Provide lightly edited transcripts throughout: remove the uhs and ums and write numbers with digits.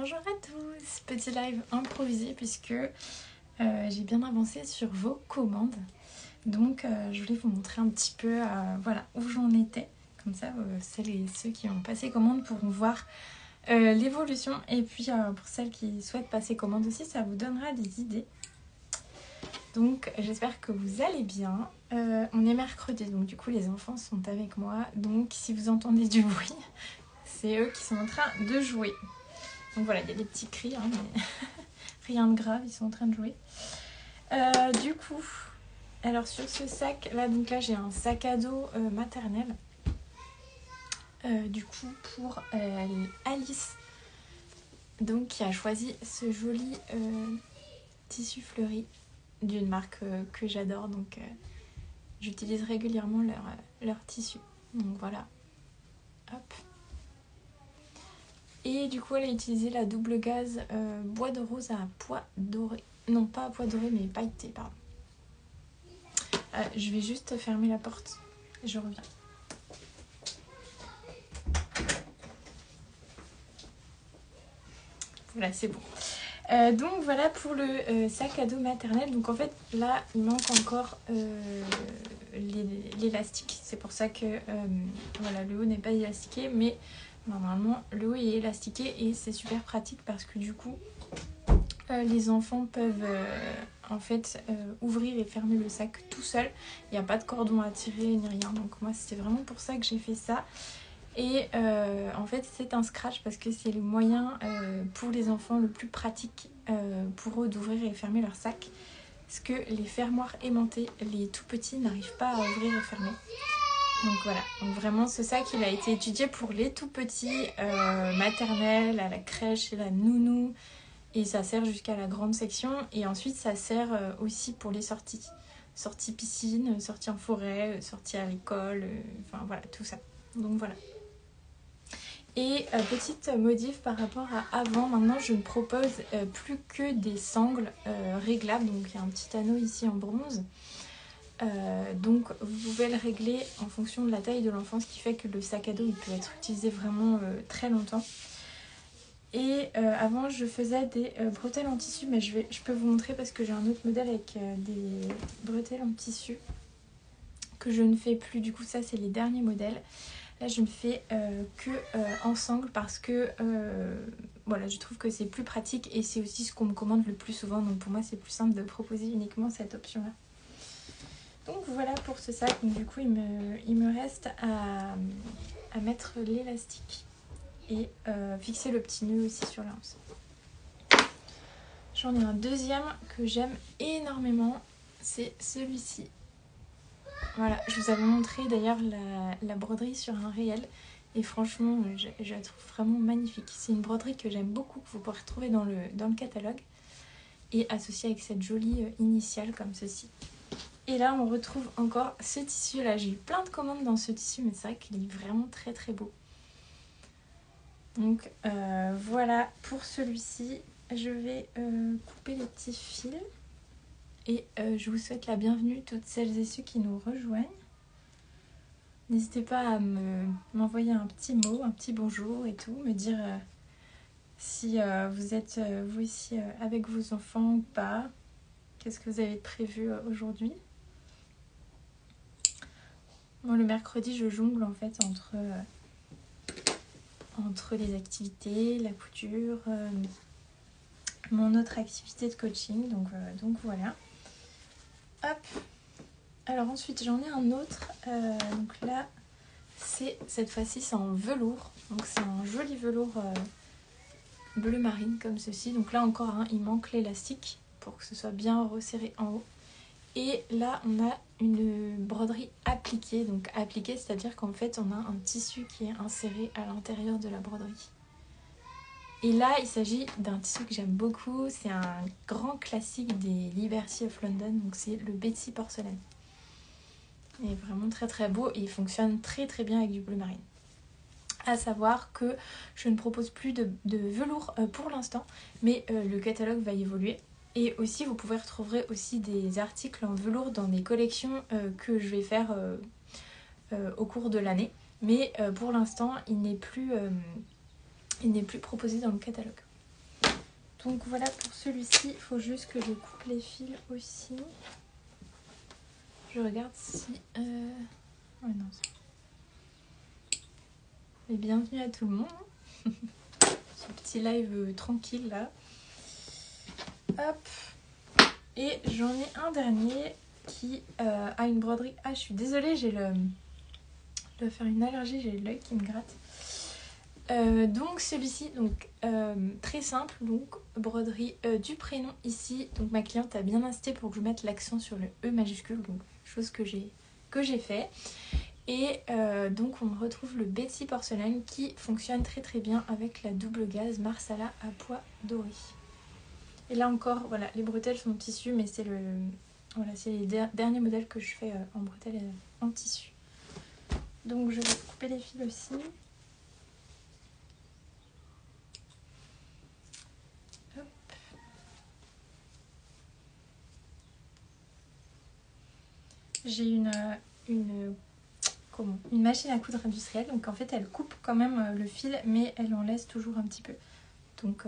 Bonjour à tous, petit live improvisé puisque j'ai bien avancé sur vos commandes. Donc je voulais vous montrer un petit peu voilà, où j'en étais. Comme ça, celles et ceux qui ont passé commande pourront voir l'évolution. Et puis pour celles qui souhaitent passer commande aussi, ça vous donnera des idées. Donc j'espère que vous allez bien. On est mercredi, donc du coup les enfants sont avec moi. Donc si vous entendez du bruit, c'est eux qui sont en train de jouer. Donc voilà, il y a des petits cris, hein, mais rien de grave, ils sont en train de jouer. Du coup, alors sur ce sac, là, donc là j'ai un sac à dos maternel. Du coup, pour Alice, donc qui a choisi ce joli tissu fleuri d'une marque que j'adore. Donc j'utilise régulièrement leur tissu. Donc voilà, hop. Et du coup, elle a utilisé la double gaze bois de rose à pois doré. Non, pas à pois doré, mais pailleté, pardon. Je vais juste fermer la porte. Je reviens. Voilà, c'est bon. Donc voilà pour le sac à dos maternel. Donc en fait, là, il manque encore l'élastique. C'est pour ça que voilà, le haut n'est pas élastiqué, mais normalement, le haut est élastiqué et c'est super pratique parce que du coup, les enfants peuvent en fait ouvrir et fermer le sac tout seul. Il n'y a pas de cordon à tirer ni rien. Donc moi, c'était vraiment pour ça que j'ai fait ça. Et en fait, c'est un scratch parce que c'est le moyen pour les enfants le plus pratique pour eux d'ouvrir et fermer leur sac. Parce que les fermoirs aimantés, les tout petits n'arrivent pas à ouvrir et fermer. Donc voilà, donc vraiment ce sac il a été étudié pour les tout petits maternels, à la crèche et la nounou. Et ça sert jusqu'à la grande section. Et ensuite ça sert aussi pour les sorties. Sorties piscine, sorties en forêt, sorties à l'école, enfin voilà tout ça. Donc voilà. Et petite modif par rapport à avant, maintenant je ne propose plus que des sangles réglables. Donc il y a un petit anneau ici en bronze. Donc vous pouvez le régler en fonction de la taille de l'enfant, ce qui fait que le sac à dos il peut être utilisé vraiment très longtemps. Et avant je faisais des bretelles en tissu, mais je peux vous montrer parce que j'ai un autre modèle avec des bretelles en tissu que je ne fais plus. Du coup ça c'est les derniers modèles. Là je ne fais que en sangle parce que voilà, je trouve que c'est plus pratique et c'est aussi ce qu'on me commande le plus souvent. Donc pour moi c'est plus simple de proposer uniquement cette option là. Donc voilà pour ce sac. Donc du coup il me reste à mettre l'élastique et fixer le petit nœud aussi sur l'anse. J'en ai un deuxième que j'aime énormément, c'est celui-ci. Voilà, je vous avais montré d'ailleurs la broderie sur un réel et franchement je la trouve vraiment magnifique. C'est une broderie que j'aime beaucoup, que vous pourrez retrouver dans le catalogue et associée avec cette jolie initiale comme ceci. Et là on retrouve encore ce tissu là, j'ai eu plein de commandes dans ce tissu mais c'est vrai qu'il est vraiment très très beau. Donc voilà pour celui-ci, je vais couper les petits fils et je vous souhaite la bienvenue toutes celles et ceux qui nous rejoignent. N'hésitez pas à m'envoyer un petit mot, un petit bonjour et tout, me dire si vous êtes vous aussi avec vos enfants ou pas, qu'est-ce que vous avez prévu aujourd'hui. Moi le mercredi je jongle en fait entre les activités, la couture, mon autre activité de coaching, donc voilà. Hop. Alors ensuite j'en ai un autre, donc là cette fois-ci c'est en velours, donc c'est un joli velours bleu marine comme ceci. Donc là encore hein, il manque l'élastique pour que ce soit bien resserré en haut. Et là on a une broderie appliquée, donc appliquée c'est à dire qu'en fait on a un tissu qui est inséré à l'intérieur de la broderie. Et là il s'agit d'un tissu que j'aime beaucoup, c'est un grand classique des Liberty of London, donc c'est le Betsy porcelaine. Il est vraiment très très beau et il fonctionne très très bien avec du bleu marine. À savoir que je ne propose plus de velours pour l'instant, mais le catalogue va évoluer. Et aussi vous pouvez retrouver aussi des articles en velours dans des collections que je vais faire au cours de l'année. Mais pour l'instant il n'est plus proposé dans le catalogue. Donc voilà pour celui-ci, il faut juste que je coupe les fils aussi. Je regarde si... Ouais, non, et bienvenue à tout le monde. Ce petit live tranquille là. Hop. Et j'en ai un dernier qui a une broderie. Ah, je suis désolée, j'ai le... Je dois faire une allergie, j'ai l'œil qui me gratte. Donc celui-ci, donc très simple, donc broderie du prénom ici. Donc ma cliente a bien insisté pour que je mette l'accent sur le E majuscule, donc chose que j'ai fait. Et donc on retrouve le Betsy porcelaine qui fonctionne très très bien avec la double gaze Marsala à pois doré. Et là encore, voilà, les bretelles sont en tissu, mais c'est les derniers modèles que je fais en bretelles en tissu. Donc je vais couper les fils aussi. J'ai une machine à coudre industrielle, donc en fait elle coupe quand même le fil, mais elle en laisse toujours un petit peu. Donc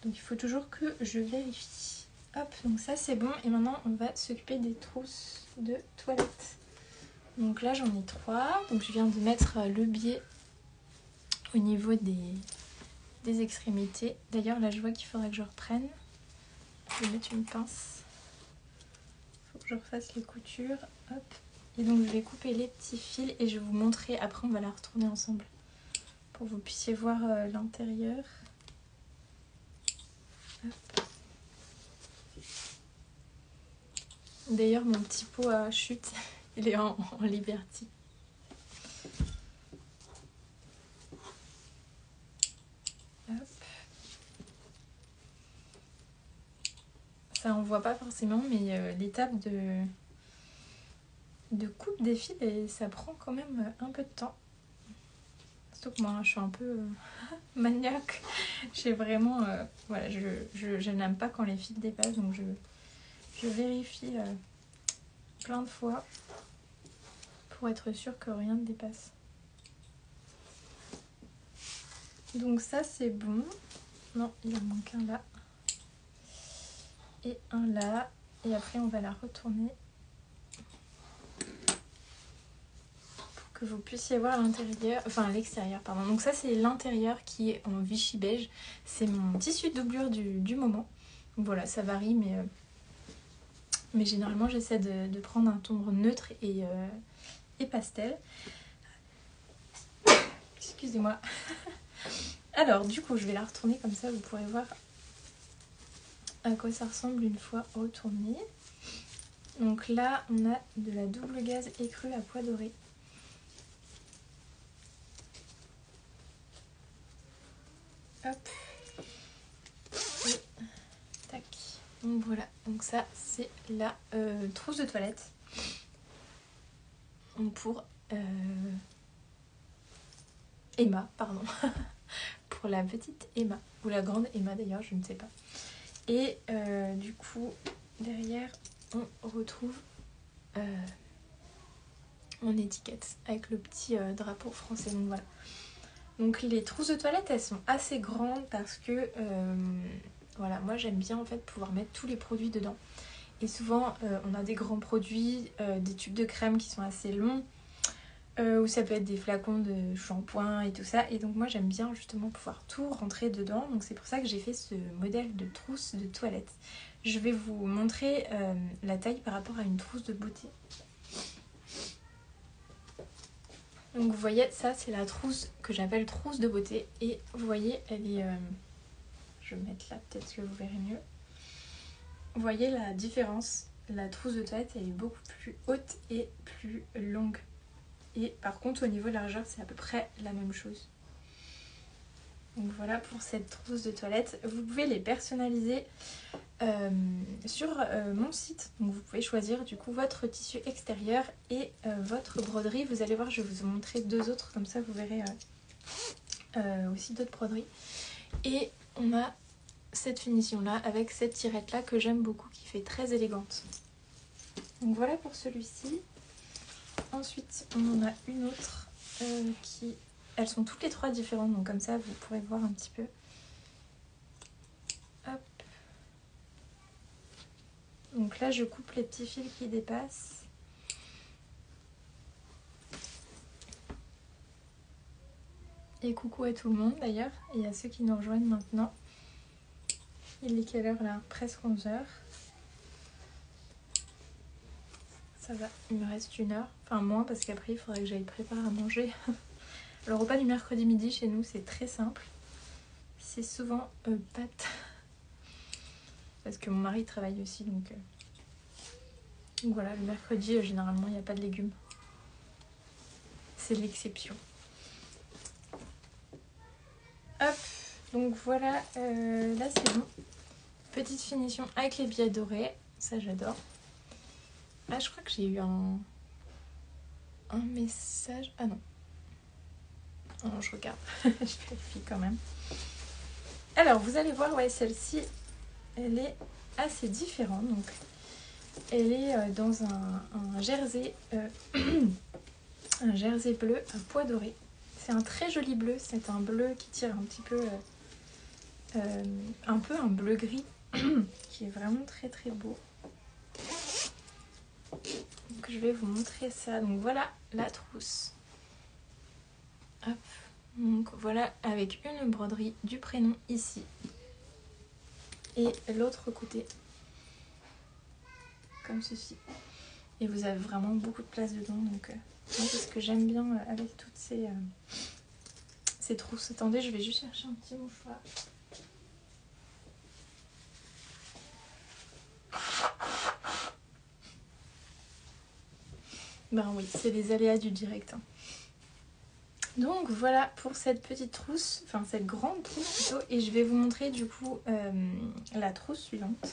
il faut toujours que je vérifie. Hop, donc ça c'est bon. Et maintenant on va s'occuper des trousses de toilette. Donc là j'en ai 3. Donc je viens de mettre le biais au niveau des extrémités. D'ailleurs là je vois qu'il faudrait que je reprenne. Je vais mettre une pince. Il faut que je refasse les coutures. Hop. Et donc je vais couper les petits fils et je vais vous montrer. Après on va la retourner ensemble pour que vous puissiez voir l'intérieur. D'ailleurs mon petit pot à chute, il est en Liberty. Hop. Ça on voit pas forcément, mais l'étape de coupe des fils, et ça prend quand même un peu de temps. Surtout que moi je suis un peu maniaque. J'ai vraiment... voilà, je n'aime pas quand les fils dépassent, donc je vérifie plein de fois pour être sûre que rien ne dépasse. Donc ça c'est bon. Non, il en manque un là. Et un là. Et après on va la retourner pour que vous puissiez voir l'intérieur, enfin l'extérieur pardon. Donc ça c'est l'intérieur qui est en Vichy beige. C'est mon tissu de doublure du moment. Donc voilà, ça varie, mais généralement j'essaie de prendre un ton neutre et pastel. Excusez-moi. Alors du coup je vais la retourner comme ça, vous pourrez voir à quoi ça ressemble une fois retournée. Donc là on a de la double gaze écrue à pois doré. Hop. Et tac. Donc voilà, donc ça c'est la trousse de toilette. Donc pour Emma, pardon. Pour la petite Emma, ou la grande Emma d'ailleurs, je ne sais pas. Et du coup, derrière, on retrouve mon étiquette avec le petit drapeau français. Donc voilà. Donc les trousses de toilette, elles sont assez grandes parce que voilà, moi j'aime bien en fait pouvoir mettre tous les produits dedans. Et souvent, on a des grands produits, des tubes de crème qui sont assez longs. Ou ça peut être des flacons de shampoing et tout ça. Et donc moi j'aime bien justement pouvoir tout rentrer dedans. Donc c'est pour ça que j'ai fait ce modèle de trousse de toilette. Je vais vous montrer la taille par rapport à une trousse de beauté. Donc vous voyez, ça c'est la trousse que j'appelle trousse de beauté. Et vous voyez, elle est... je vais mettre là, peut-être que vous verrez mieux. Vous voyez la différence. La trousse de toilette elle est beaucoup plus haute et plus longue. Et par contre au niveau de largeur c'est à peu près la même chose. Donc voilà pour cette trousse de toilette. Vous pouvez les personnaliser sur mon site. Donc vous pouvez choisir du coup votre tissu extérieur et votre broderie. Vous allez voir, je vais vous en montrer deux autres, comme ça vous verrez aussi d'autres broderies. Et on a cette finition là avec cette tirette là que j'aime beaucoup, qui fait très élégante. Donc voilà pour celui-ci. Ensuite, on en a une autre qui... Elles sont toutes les trois différentes, donc comme ça, vous pourrez voir un petit peu. Donc là je coupe les petits fils qui dépassent. Et coucou à tout le monde d'ailleurs, et à ceux qui nous rejoignent maintenant. Il est quelle heure là? Presque 11 h. Ça va, il me reste 1 heure. Enfin moins parce qu'après il faudrait que j'aille préparer à manger. Le repas du mercredi midi chez nous c'est très simple. C'est souvent pâtes. Parce que mon mari travaille aussi donc voilà, le mercredi généralement il n'y a pas de légumes. C'est l'exception. Hop, donc voilà, là c'est bon. Petite finition avec les billets dorés, ça j'adore. Ah je crois que j'ai eu un message, ah non. Non, je regarde, je vérifie quand même. Alors vous allez voir, ouais celle-ci, elle est assez différente. Donc elle est dans un jersey, un jersey bleu à pois doré. C'est un très joli bleu, c'est un bleu qui tire un petit peu, un peu un bleu gris, qui est vraiment très très beau. Donc je vais vous montrer ça. Donc voilà la trousse. Hop. Donc voilà avec une broderie du prénom ici. Et l'autre côté. Comme ceci. Et vous avez vraiment beaucoup de place dedans. Donc moi c'est ce que j'aime bien avec toutes ces trousses. Attendez, je vais juste chercher un petit mouchoir. Ben oui, c'est les aléas du direct. Hein. Donc voilà pour cette petite trousse, enfin cette grande trousse plutôt. Et je vais vous montrer du coup la trousse suivante.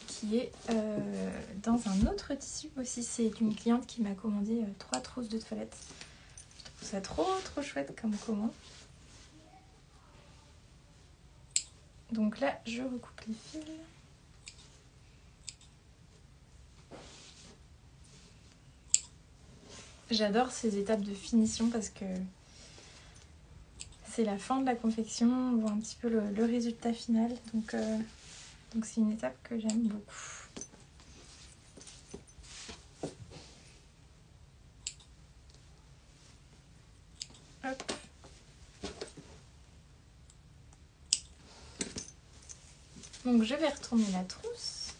Qui est dans un autre tissu aussi. C'est une cliente qui m'a commandé 3 trousses de toilette. Je trouve ça trop chouette comme commande. Donc là, je recoupe les fils. J'adore ces étapes de finition parce que c'est la fin de la confection, on voit un petit peu le résultat final. Donc c'est une étape que j'aime beaucoup. Hop. Donc je vais retourner la trousse.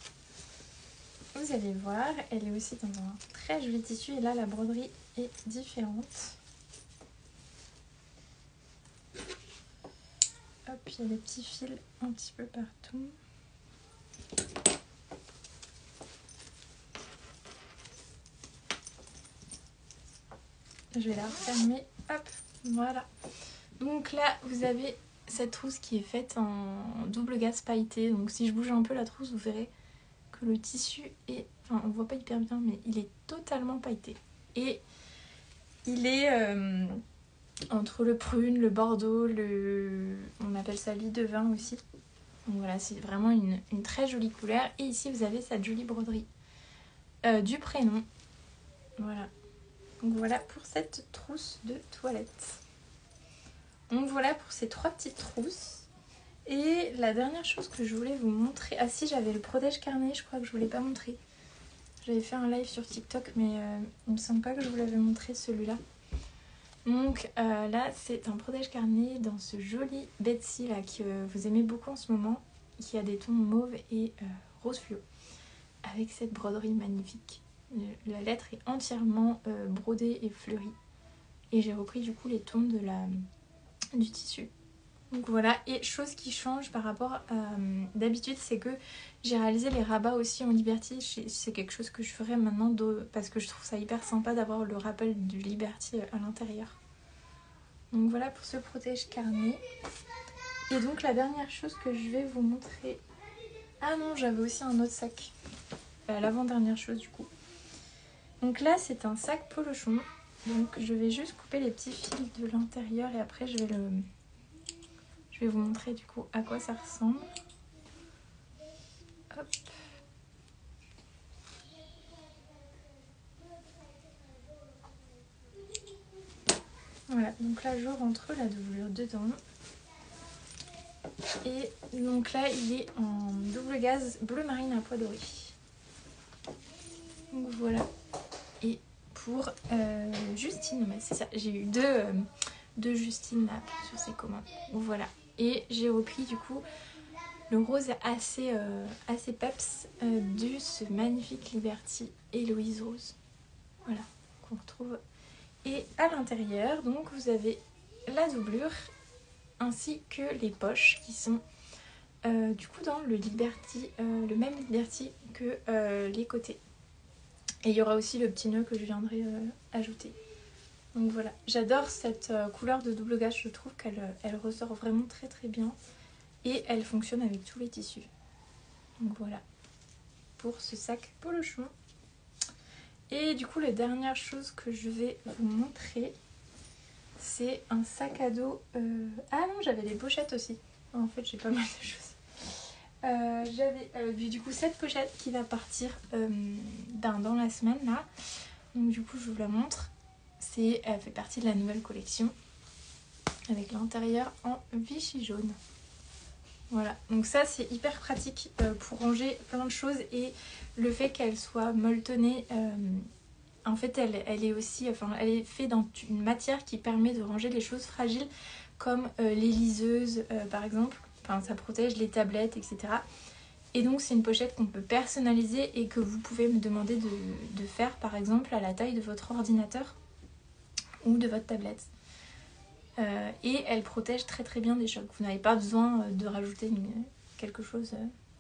Vous allez voir, elle est aussi dans un très joli tissu et là la broderie est différente. Hop, il y a des petits fils un petit peu partout. Je vais la refermer. Hop, voilà. Donc là, vous avez cette trousse qui est faite en double gaze pailleté. Donc si je bouge un peu la trousse, vous verrez que le tissu est... Enfin, on voit pas hyper bien, mais il est totalement pailleté. Et il est entre le prune, le bordeaux, on appelle ça lit de vin aussi. Donc voilà, c'est vraiment une très jolie couleur. Et ici, vous avez cette jolie broderie du prénom. Voilà. Donc voilà pour cette trousse de toilette. Donc voilà pour ces 3 petites trousses. Et la dernière chose que je voulais vous montrer... Ah si, j'avais le protège carnet, je crois que je ne vous l'ai pas montré. J'avais fait un live sur TikTok, mais il me semble pas que je vous l'avais montré celui-là. Donc là, c'est un protège carnet dans ce joli Betsy là que vous aimez beaucoup en ce moment, qui a des tons mauve et rose fluo, avec cette broderie magnifique. La lettre est entièrement brodée et fleurie. Et j'ai repris du coup les tons du tissu. Donc voilà, et chose qui change par rapport à d'habitude, c'est que j'ai réalisé les rabats aussi en Liberty. C'est quelque chose que je ferai maintenant parce que je trouve ça hyper sympa d'avoir le rappel du Liberty à l'intérieur. Donc voilà pour ce protège carnet. Et donc la dernière chose que je vais vous montrer... Ah non, j'avais aussi un autre sac. L'avant-dernière chose du coup. Donc là, c'est un sac polochon. Donc je vais juste couper les petits fils de l'intérieur et après je vais vous montrer du coup à quoi ça ressemble. Hop. Voilà, donc là je rentre la doublure dedans. Et donc là il est en double gaze bleu marine à pois doré. Donc voilà. Et pour Justine, mais c'est ça, j'ai eu deux Justine là sur ces commandes. Donc voilà. Et j'ai repris du coup le rose assez peps de ce magnifique Liberty Héloïse Rose. Voilà, qu'on retrouve. Et à l'intérieur, donc vous avez la doublure ainsi que les poches qui sont du coup dans le Liberty, le même Liberty que les côtés. Et il y aura aussi le petit nœud que je viendrai ajouter. Donc voilà, j'adore cette couleur de double gaze, je trouve qu'elle ressort vraiment très très bien. Et elle fonctionne avec tous les tissus. Donc voilà, pour ce sac polochon. Et du coup, la dernière chose que je vais vous montrer, c'est un sac à dos. Ah non, j'avais des pochettes aussi. En fait, j'ai pas mal de choses. J'avais du coup cette pochette qui va partir dans la semaine là. Donc du coup, je vous la montre. Elle fait partie de la nouvelle collection avec l'intérieur en Vichy jaune. Voilà, donc ça c'est hyper pratique pour ranger plein de choses et le fait qu'elle soit molletonnée, en fait elle est aussi, elle est faite dans une matière qui permet de ranger les choses fragiles comme les liseuses par exemple, ça protège les tablettes etc. Et donc c'est une pochette qu'on peut personnaliser et que vous pouvez me demander de faire par exemple à la taille de votre ordinateur ou de votre tablette. Et elle protège très très bien des chocs. Vous n'avez pas besoin de rajouter quelque chose,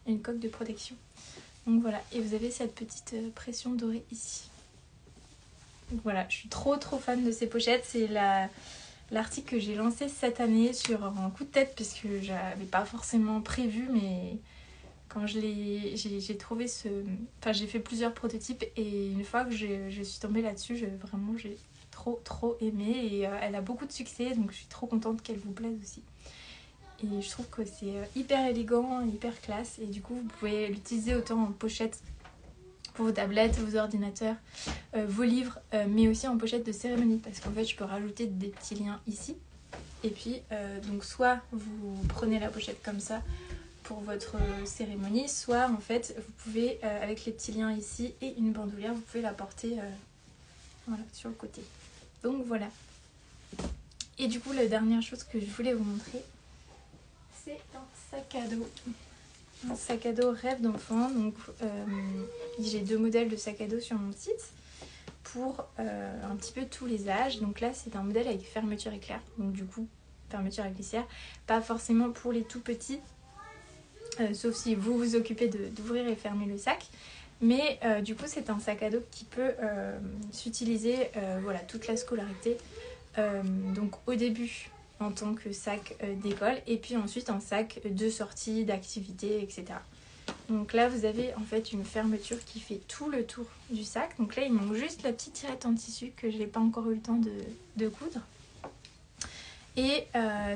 une coque de protection. Donc voilà, et vous avez cette petite pression dorée ici. Donc voilà, je suis trop fan de ces pochettes. C'est l'article que j'ai lancé cette année sur un coup de tête puisque je n'avais pas forcément prévu, mais quand j'ai trouvé j'ai fait plusieurs prototypes et une fois que je suis tombée là-dessus, j'ai trop aimé et elle a beaucoup de succès, donc je suis trop contente qu'elle vous plaise aussi. Et je trouve que c'est hyper élégant, hyper classe et du coup vous pouvez l'utiliser autant en pochette pour vos tablettes, vos ordinateurs, vos livres, mais aussi en pochette de cérémonie parce qu'en fait je peux rajouter des petits liens ici et puis donc soit vous prenez la pochette comme ça pour votre cérémonie, soit en fait vous pouvez avec les petits liens ici et une bandoulière vous pouvez la porter voilà, sur le côté. Donc voilà. Et du coup la dernière chose que je voulais vous montrer, c'est un sac à dos. Un sac à dos rêve d'enfant. Donc j'ai 2 modèles de sac à dos sur mon site pour un petit peu tous les âges. Donc là c'est un modèle avec fermeture éclair. Donc du coup fermeture à glissière. Pas forcément pour les tout petits. Sauf si vous vous occupez d'ouvrir et fermer le sac. Mais du coup c'est un sac à dos qui peut s'utiliser voilà, toute la scolarité. Donc au début en tant que sac d'école et puis ensuite en sac de sortie, d'activité, etc. Donc là vous avez en fait une fermeture qui fait tout le tour du sac. Donc là il manque juste la petite tirette en tissu que je n'ai pas encore eu le temps de coudre. Et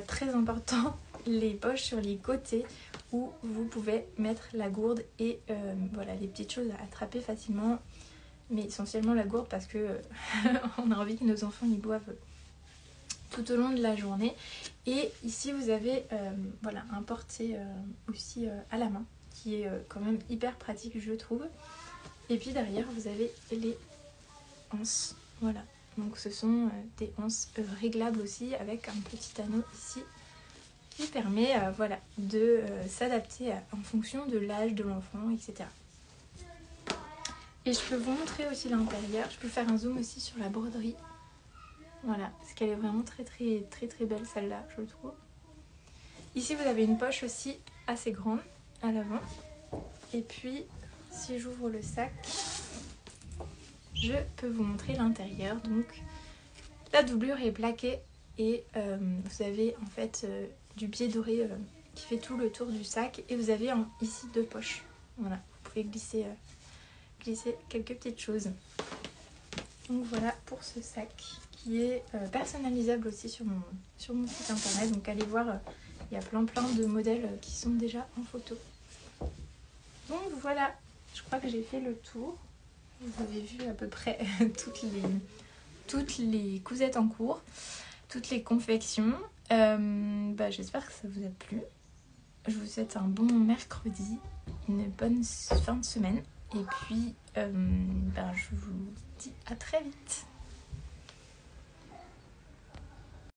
très important, les poches sur les côtés où vous pouvez mettre la gourde et voilà, les petites choses à attraper facilement. Mais essentiellement la gourde parce que on a envie que nos enfants y boivent tout au long de la journée. Et ici vous avez voilà, un porté aussi à la main qui est quand même hyper pratique je trouve. Et puis derrière vous avez les anses, voilà. Donc ce sont des anses réglables aussi avec un petit anneau ici qui permet voilà, de s'adapter en fonction de l'âge de l'enfant, etc. Et je peux vous montrer aussi l'intérieur. Je peux faire un zoom aussi sur la broderie. Voilà, parce qu'elle est vraiment très belle celle-là, je trouve. Ici vous avez une poche aussi assez grande à l'avant. Et puis si j'ouvre le sac, je peux vous montrer l'intérieur. Donc la doublure est plaquée et vous avez en fait du biais doré qui fait tout le tour du sac. Et vous avez ici 2 poches. Voilà, vous pouvez glisser quelques petites choses. Donc voilà pour ce sac qui est personnalisable aussi sur mon site internet. Donc allez voir, il y a plein de modèles qui sont déjà en photo. Donc voilà, je crois que j'ai fait le tour. Vous avez vu à peu près toutes les cousettes en cours, toutes les confections. J'espère que ça vous a plu. je vous souhaite un bon mercredi, une bonne fin de semaine. Et puis, je vous dis à très vite.